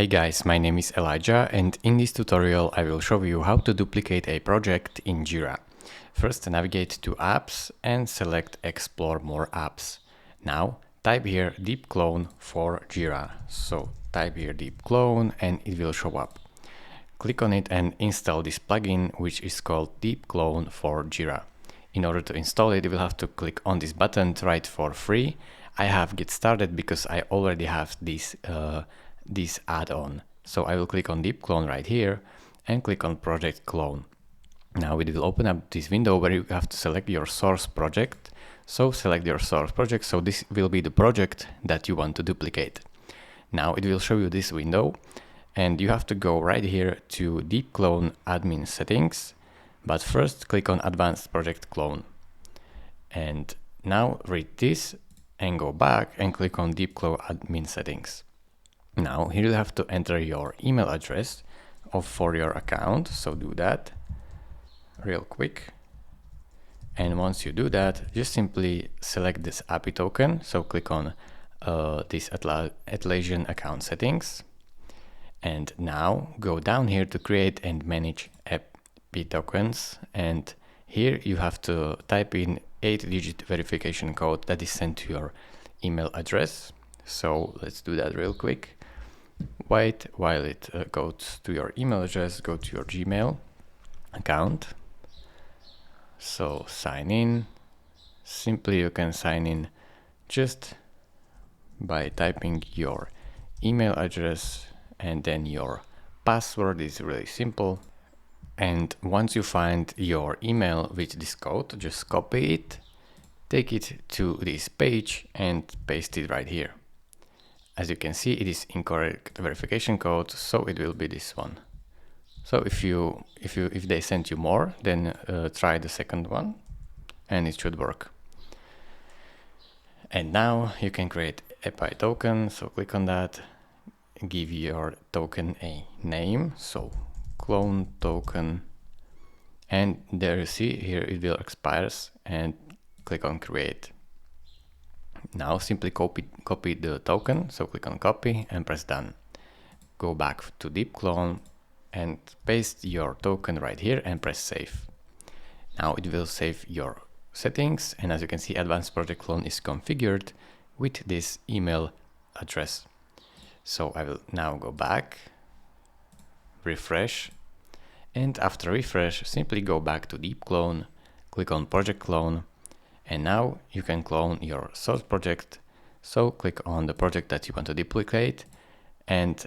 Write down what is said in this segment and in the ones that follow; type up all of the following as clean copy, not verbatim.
Hey guys, my name is Elijah and in this tutorial I will show you how to duplicate a project in Jira. First navigate to apps and select explore more apps. Now type here deep clone for Jira. So type here deep clone and it will show up. Click on it and install this plugin which is called deep clone for Jira. In order to install it, you will have to click on this button, try it for free. I have get started because I already have this add-on. So I will click on deep clone right here and click on project clone. Now it will open up this window where you have to select your source project. So select your source project. So this will be the project that you want to duplicate. Now it will show you this window and you have to go right here to deep clone admin settings. But first click on advanced project clone. And now read this and go back and click on deep clone admin settings. Now here you have to enter your email address for your account, so do that real quick. And once you do that, just simply select this API token, so click on this Atlassian account settings. And now go down here to create and manage API tokens, and here you have to type in 8-digit verification code that is sent to your email address. So let's do that real quick. Wait while it goes to your email address, go to your Gmail account. So sign in. Simply you can sign in just by typing your email address and then your password is really simple. And once you find your email with this code, just copy it, take it to this page and paste it right here. As you can see, it is incorrect verification code, so it will be this one. So if they sent you more, then try the second one and it should work. And now you can create API token, so click on that, give your token a name, so clone token, and there you see here it will expires and click on create. Now simply copy the token, so click on copy and press done. Go back to deep clone and paste your token right here and press save. Now it will save your settings, and as you can see, advanced project clone is configured with this email address. So I will now go back, refresh, and after refresh simply go back to deep clone, click on project clone, and now you can clone your source project. So click on the project that you want to duplicate, and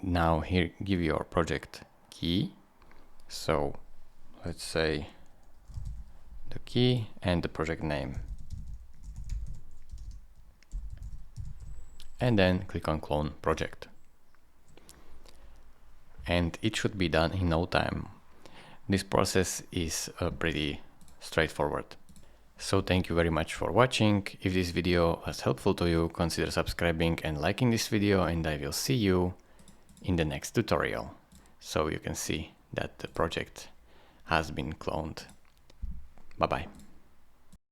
now here give your project key. So let's say the key and the project name. And then click on clone project. And it should be done in no time. This process is pretty straightforward. So thank you very much for watching. If this video was helpful to you, consider subscribing and liking this video, and I will see you in the next tutorial. So you can see that the project has been cloned. Bye bye.